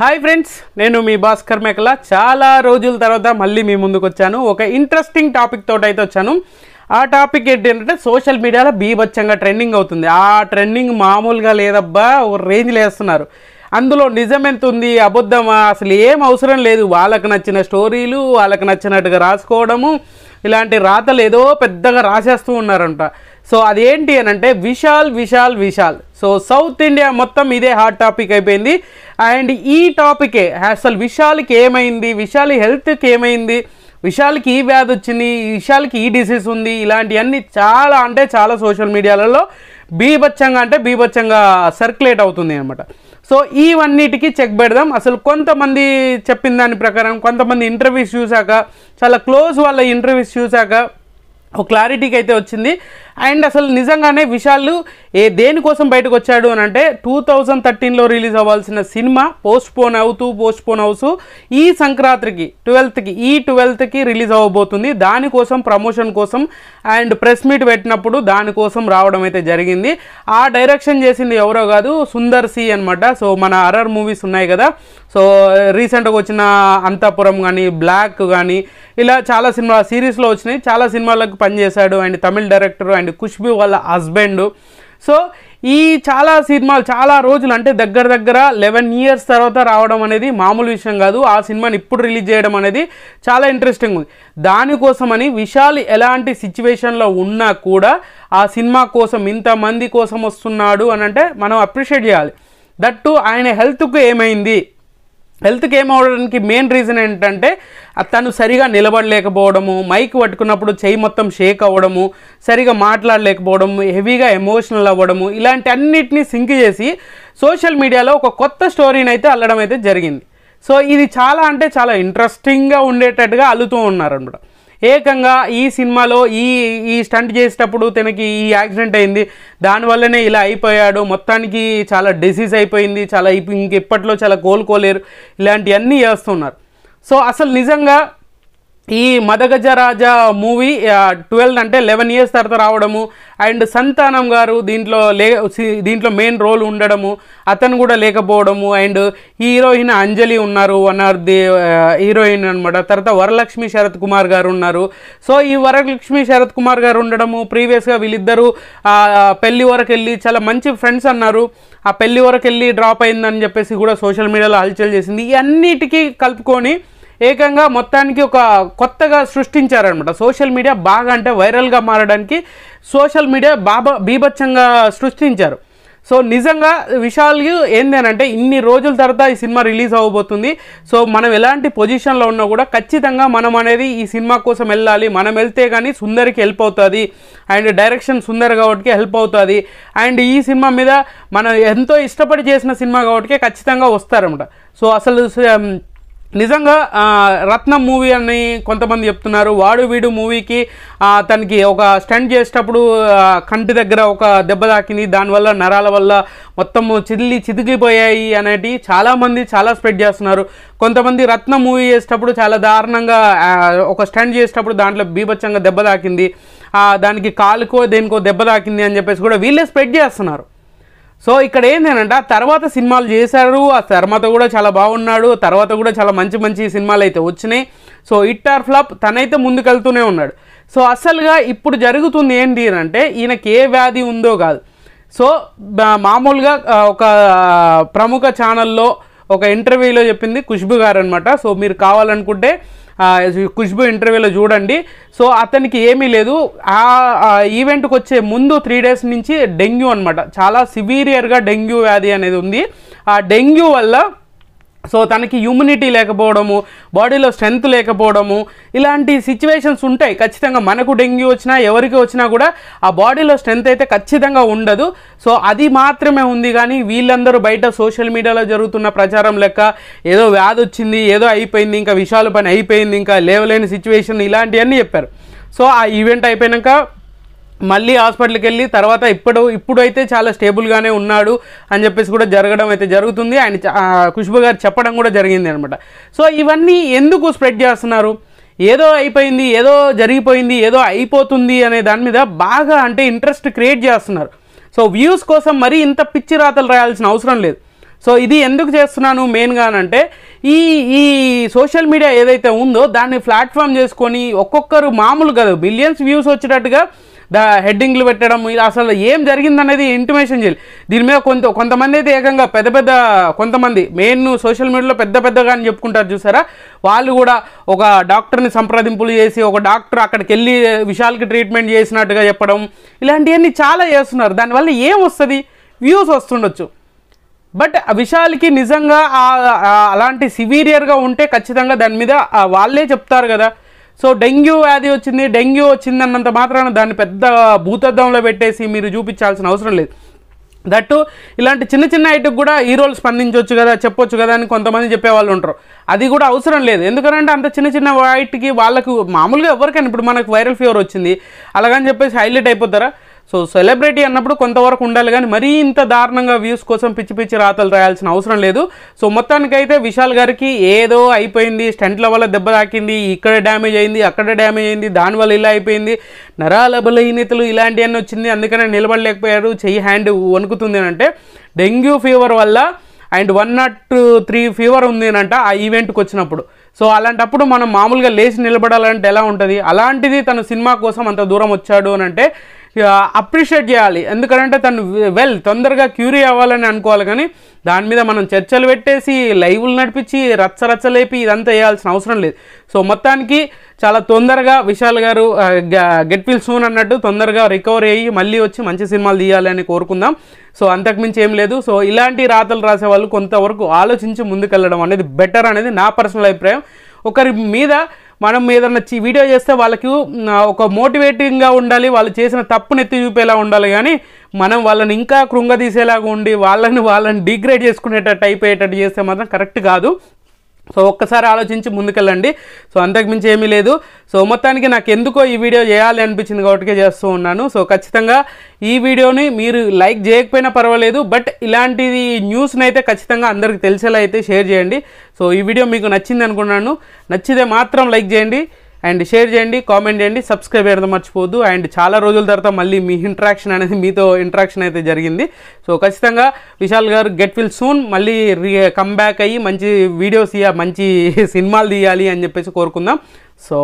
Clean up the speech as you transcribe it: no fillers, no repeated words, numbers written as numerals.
Hi friends, నేను మీ భాస్కర్ మేకల. చాలా రోజుల తర్వాత మళ్ళీ మీ ముందుకు వచ్చాను. ఒక ఇంట్రెస్టింగ్ టాపిక్ తోటి అయితే వచ్చాను. ఆ టాపిక్ ఏంటంటే సోషల్ మీడియాలో బీభత్సంగా ట్రెండింగ్ అవుతుంది. ఆ ట్రెండింగ్ మామూలుగా లేదబ్బా, ఒక రేంజ్లో వేస్తున్నారు. అందులో నిజం ఎంత ఉంది, అబద్ధమా, అసలు ఏం అవసరం లేదు. వాళ్ళకు నచ్చిన స్టోరీలు వాళ్ళకు నచ్చినట్టుగా రాసుకోవడము, ఇలాంటి రాతలు ఏదో పెద్దగా రాసేస్తూ ఉన్నారంట. సో అదేంటి అని అంటే విశాల్. సో సౌత్ ఇండియా మొత్తం ఇదే హాట్ టాపిక్ అయిపోయింది. అండ్ ఈ టాపికే అసలు విశాల్కి ఏమైంది, విశాల్ హెల్త్కి ఏమైంది, విశాల్కి ఈ వ్యాధి వచ్చింది, విశాల్కి ఈ డిసీజ్ ఉంది, ఇలాంటివన్నీ చాలా సోషల్ మీడియాలలో బీభత్సంగా సర్క్యులేట్ అవుతుంది అనమాట. సో ఇవన్నిటికీ చెక్ పెడదాం. అసలు కొంతమంది చెప్పిన దాని ప్రకారం, కొంతమంది ఇంటర్వ్యూస్ చూశాక, చాలా క్లోజ్ వాళ్ళ ఇంటర్వ్యూస్ చూశాక ఒక క్లారిటీకి అయితే వచ్చింది. అండ్ అసలు నిజంగానే విశాల్ దేనికోసం బయటకు వచ్చాడు అని అంటే 2013లో రిలీజ్ అవ్వాల్సిన సినిమా పోస్ట్పోన్ అవుతూ ఈ సంక్రాంతికి 12కి రిలీజ్ అవ్వబోతుంది. దానికోసం ప్రమోషన్ కోసం అండ్ ప్రెస్ మీట్ పెట్టినప్పుడు దానికోసం రావడం అయితే జరిగింది. ఆ డైరెక్షన్ చేసింది ఎవరో కాదు, సుందర్ సి అనమాట. సో మన హర్రర్ మూవీస్ ఉన్నాయి కదా, సో రీసెంట్గా వచ్చిన అంతాపురం కానీ, బ్లాక్ కానీ, ఇలా చాలా సినిమా సిరీస్లో వచ్చినాయి. చాలా సినిమాలకు పనిచేశాడు. And Tamil director and Khushbu వాళ్ళ హస్బెండ్. సో ఈ చాలా సినిమాలు చాలా రోజులు అంటే దగ్గర 11 years తర్వాత రావడం అనేది మామూలు విషయం కాదు. ఆ సినిమాని ఇప్పుడు రిలీజ్ చేయడం అనేది చాలా ఇంట్రెస్టింగ్ ఉంది. దానికోసమని విశాల్ ఎలాంటి సిచ్యువేషన్లో ఉన్నా కూడా ఆ సినిమా కోసం ఇంతమంది కోసం వస్తున్నాడు అని అంటే మనం అప్రిషియేట్ చేయాలి. దట్టు ఆయన హెల్త్కి ఏమవడానికి మెయిన్ రీజన్ ఏంటంటే తను సరిగా నిలబడలేకపోవడము, మైక్ పట్టుకున్నప్పుడు చెయ్యి మొత్తం షేక్ అవ్వడము, సరిగా మాట్లాడలేకపోవడము, హెవీగా ఎమోషనల్ అవ్వడము, ఇలాంటి అన్నిటినీ సింక్ చేసి సోషల్ మీడియాలో ఒక కొత్త స్టోరీని అయితే అల్లడం అయితే జరిగింది. సో ఇది చాలా ఇంట్రెస్టింగ్గా ఉండేటట్టుగా అల్లుతూ ఉన్నారన్నమాట. ఏకంగా ఈ సినిమాలో ఈ స్టంట్ చేసేటప్పుడు తనకి ఈ యాక్సిడెంట్ అయింది, దానివల్లనే ఇలా అయిపోయాడు, మొత్తానికి చాలా డిసీజ్ అయిపోయింది, ఇంకెప్పట్లో చాలా కోలుకోలేరు, ఇలాంటివన్నీ చేస్తున్నారు. సో అసలు నిజంగా ఈ మదగజరాజా మూవీ 11 years తర్వాత రావడము, అండ్ సంతానం గారు దీంట్లో మెయిన్ రోల్ ఉండడము, అతను కూడా లేకపోవడము, అండ్ హీరోయిన్ అంజలి ఉన్నారు, వన్ ఆఫ్ ది హీరోయిన్ అనమాట. తర్వాత వరలక్ష్మి శరత్ కుమార్ గారు ఉన్నారు. సో ఈ వరలక్ష్మి శరత్ కుమార్ గారు ఉండడము, ప్రీవియస్గా వీళ్ళిద్దరూ పెళ్లి వరకు వెళ్ళి చాలా మంచి ఫ్రెండ్స్ అన్నారు. ఆ పెళ్లి వరకు వెళ్ళి డ్రాప్ అయిందని చెప్పేసి కూడా సోషల్ మీడియాలో హల్చల్ చేసింది. ఈ అన్నిటికీ కలుపుకొని ఏకంగా మొత్తానికి ఒక కొత్తగా సృష్టించారనమాట. సోషల్ మీడియా బాగా అంటే వైరల్గా మారడానికి సోషల్ మీడియా బీభత్సంగా సృష్టించారు. సో నిజంగా విశాల్ ఏందేనంటే ఇన్ని రోజుల తర్వాత ఈ సినిమా రిలీజ్ అవ్వబోతుంది. సో మనం ఎలాంటి పొజిషన్లో ఉన్నా కూడా ఖచ్చితంగా మనం అనేది ఈ సినిమా కోసం వెళ్ళాలి. మనం వెళ్తే కానీ సుందర్కి హెల్ప్ అవుతుంది, అండ్ డైరెక్షన్ సుందర్ కాబట్టి హెల్ప్ అవుతుంది, అండ్ ఈ సినిమా మీద మనం ఎంతో ఇష్టపడి చేసిన సినిమా కాబట్టి ఖచ్చితంగా వస్తారన్నమాట. సో అసలు నిజంగా రత్నం మూవీ అని కొంతమంది చెప్తున్నారు. వాడు వీడు మూవీకి తనకి ఒక స్టంట్ చేసేటప్పుడు కంటి దగ్గర ఒక దెబ్బ తాకింది, దానివల్ల నరాల వల్ల మొత్తం చితికిపోయాయి అనేటి చాలామంది చాలా స్ప్రెడ్ చేస్తున్నారు. కొంతమంది రత్నం మూవీ చేసేటప్పుడు చాలా దారుణంగా ఒక స్టంట్ చేసేటప్పుడు దాంట్లో బీభత్సంగా దెబ్బ తాకింది, దానికి కాలుకో దేనికో దెబ్బ తాకింది అని చెప్పేసి కూడా వీళ్ళే స్ప్రెడ్ చేస్తున్నారు. సో ఇక్కడ ఏంటంటే ఆ తర్వాత సినిమాలు చేశారు, ఆ తర్వాత కూడా చాలా బాగున్నాడు, తర్వాత కూడా చాలా మంచి సినిమాలు అయితే వచ్చినాయి. సో హిట్ ఆర్ ఫ్లాప్ తనైతే ముందుకెళ్తూనే ఉన్నాడు. సో అసలుగా ఇప్పుడు జరుగుతుంది ఏంటి అంటే ఈయనకి ఏ వ్యాధి ఉందో కాదు. సో మామూలుగా ఒక ప్రముఖ ఛానల్లో ఒక ఇంటర్వ్యూలో చెప్పింది ఖుష్బూ గారు అనమాట. సో మీరు కావాలనుకుంటే ఖుష్బూ ఇంటర్వ్యూలో చూడండి. సో అతనికి ఏమీ లేదు. ఆ ఈవెంట్కి వచ్చే ముందు 3 days నుంచి డెంగ్యూ అనమాట, చాలా సివియర్గా డెంగ్యూ వ్యాధి అనేది ఉంది. ఆ డెంగ్యూ వల్ల సో తనకి ఇమ్యూనిటీ లేకపోవడము, బాడీలో స్ట్రెంగ్త్ లేకపోవడము, ఇలాంటి సిచ్యువేషన్స్ ఉంటాయి ఖచ్చితంగా. మనకు డెంగ్యూ వచ్చినా ఎవరికి వచ్చినా కూడా ఆ బాడీలో స్ట్రెంగ్త్ అయితే ఖచ్చితంగా ఉండదు. సో అది మాత్రమే ఉంది. కానీ వీళ్ళందరూ బయట సోషల్ మీడియాలో జరుగుతున్న ప్రచారం లెక్క ఏదో వ్యాధి వచ్చింది, ఏదో అయిపోయింది, ఇంకా విషయాల పని అయిపోయింది, ఇంకా లేవలేని సిచ్యువేషన్, ఇలాంటివన్నీ చెప్పారు. సో ఆ ఈవెంట్ అయిపోయాక మళ్ళీ హాస్పిటల్కి వెళ్ళి తర్వాత ఇప్పుడైతే చాలా స్టేబుల్గానే ఉన్నాడు అని చెప్పేసి కూడా జరగడం అయితే జరుగుతుంది. ఆయన ఖుష్బూ గారు చెప్పడం కూడా జరిగింది అనమాట. సో ఇవన్నీ ఎందుకు స్ప్రెడ్ చేస్తున్నారు? ఏదో అయిపోయింది, ఏదో జరిగిపోయింది, ఏదో అయిపోతుంది అనే దాని మీద బాగా అంటే ఇంట్రెస్ట్ క్రియేట్ చేస్తున్నారు. సో వ్యూస్ కోసం మరీ ఇంత పిచ్చి రాతలు రాయాల్సిన అవసరం లేదు. సో ఇది ఎందుకు చేస్తున్నాను మెయిన్గా అంటే ఈ ఈ సోషల్ మీడియా ఏదైతే ఉందో దాన్ని ప్లాట్ఫామ్ చేసుకొని ఒక్కొక్కరు మామూలు కాదు మిలియన్స్ వ్యూస్ వచ్చేటట్టుగా హెడ్డింగ్లు పెట్టడం, ఇలా అసలు ఏం జరిగిందనేది ఇంటిమేషన్ చేయాలి. దీని మీద కొంతమంది అయితే ఏకంగా పెద్ద కొంతమంది మెయిన్ సోషల్ మీడియాలో పెద్దగా అని చెప్పుకుంటారు చూసారా, వాళ్ళు కూడా ఒక డాక్టర్ని సంప్రదింపులు చేసి ఒక డాక్టర్ అక్కడికి వెళ్ళి విశాల్కి ట్రీట్మెంట్ చేసినట్టుగా చెప్పడం, ఇలాంటివన్నీ చాలా చేస్తున్నారు. దానివల్ల ఏం వస్తుంది, వ్యూస్ వస్తుండొచ్చు. బట్ విశాల్కి నిజంగా అలాంటి సివియర్గా ఉంటే ఖచ్చితంగా దాని మీద వాళ్ళే చెప్తారు కదా. సో డెంగ్యూ వ్యాధి వచ్చింది, డెంగ్యూ వచ్చిందన్నంత మాత్రాన దాన్ని పెద్ద భూతద్దంలో పెట్టేసి మీరు చూపించాల్సిన అవసరం లేదు. దట్టు ఇలాంటి చిన్న ఐటికి కూడా హీరోలు స్పందించవచ్చు కదా, చెప్పొచ్చు కదా అని కొంతమంది చెప్పేవాళ్ళు ఉంటారు. అది కూడా అవసరం లేదు. ఎందుకంటే అంత చిన్న వాటికి వాళ్ళకు మామూలుగా ఎవరికైనా ఇప్పుడు మనకు వైరల్ ఫీవర్ వచ్చింది అలాగని చెప్పేసి హైలైట్ అయిపోతారా? సో సెలబ్రిటీ అన్నప్పుడు కొంతవరకు ఉండాలి, కానీ మరీ ఇంత దారుణంగా వ్యూస్ కోసం పిచ్చి రాతలు రాయాల్సిన అవసరం లేదు. సో మొత్తానికైతే విశాల్ గారికి ఏదో అయిపోయింది, స్టంట్ల వల్ల దెబ్బ తాకింది, ఇక్కడ డ్యామేజ్ అయింది, అక్కడ డ్యామేజ్ అయింది, దానివల్ల ఇలా అయిపోయింది, నరాల బలహీనతలు ఇలాంటివన్నీ వచ్చింది, అందుకనే నిలబడలేకపోయారు, చెయ్యి హ్యాండ్ వణుకుతుంది అని అంటే డెంగ్యూ ఫీవర్ వల్ల అండ్ 103 ఫీవర్ ఉంది అంట ఆ ఈవెంట్కి వచ్చినప్పుడు. సో అలాంటప్పుడు మనం మామూలుగా లేచి నిలబడాలంటే ఎలా ఉంటుంది, అలాంటిది తను సినిమా కోసం అంత దూరం వచ్చాడు అని అంటే అప్రిషియేట్ చేయాలి. ఎందుకంటే తను తొందరగా క్యూరీ అవ్వాలని అనుకోవాలి, కానీ దాని మీద మనం చర్చలు పెట్టేసి లైవ్లు నడిపించి రచ్చలేపి ఇదంతా వేయాల్సిన అవసరం లేదు. సో మొత్తానికి చాలా తొందరగా విశాల్ గారు గెట్ వెల్ సూన్ అన్నట్టు తొందరగా రికవరీ అయ్యి మళ్ళీ వచ్చి మంచి సినిమాలు తీయాలని కోరుకుందాం. సో అంతకుమించి ఏం లేదు. సో ఇలాంటి రాతలు రాసే వాళ్ళు కొంతవరకు ఆలోచించి ముందుకెళ్ళడం అనేది బెటర్ అనేది నా పర్సనల్ అభిప్రాయం. ఒకరి మీద మనం ఏదన్నా వీడియో చేస్తే వాళ్ళకి ఒక మోటివేటింగ్గా ఉండాలి, వాళ్ళు చేసిన తప్పును ఎత్తి చూపేలా ఉండాలి, కానీ మనం వాళ్ళని ఇంకా కృంగదీసేలాగా ఉండి వాళ్ళని డిగ్రేడ్ చేసుకునేటట్టు అయిపోయేటట్టు చేస్తే మాత్రం కరెక్ట్ కాదు. సో ఒక్కసారి ఆలోచించి ముందుకెళ్ళండి. సో అంతకుమించి ఏమీ లేదు. సో మొత్తానికి నాకు ఎందుకో ఈ వీడియో చేయాలి అనిపించింది కాబట్టి చేస్తూ ఉన్నాను. సో ఖచ్చితంగా ఈ వీడియోని మీరు లైక్ చేయకపోయినా పర్వాలేదు, బట్ ఇలాంటిది న్యూస్ని అయితే ఖచ్చితంగా అందరికి తెలిసేలా అయితే షేర్ చేయండి. సో ఈ వీడియో మీకు నచ్చింది అనుకున్నాను. నచ్చితే మాత్రం లైక్ చేయండి అండ్ షేర్ చేయండి, కామెంట్ చేయండి, సబ్స్క్రైబ్ చేయడం మర్చిపోవద్దు. అండ్ చాలా రోజుల తర్వాత మళ్ళీ మీ మీతో ఇంటరాక్షన్ అయితే జరిగింది. సో ఖచ్చితంగా విశాల్ గారు గెట్ విల్ సూన్ మళ్ళీ కమ్ బ్యాక్ అయ్యి మంచి వీడియోస్ మంచి సినిమాలు తీయాలి అని చెప్పేసి కోరుకుందాం. సో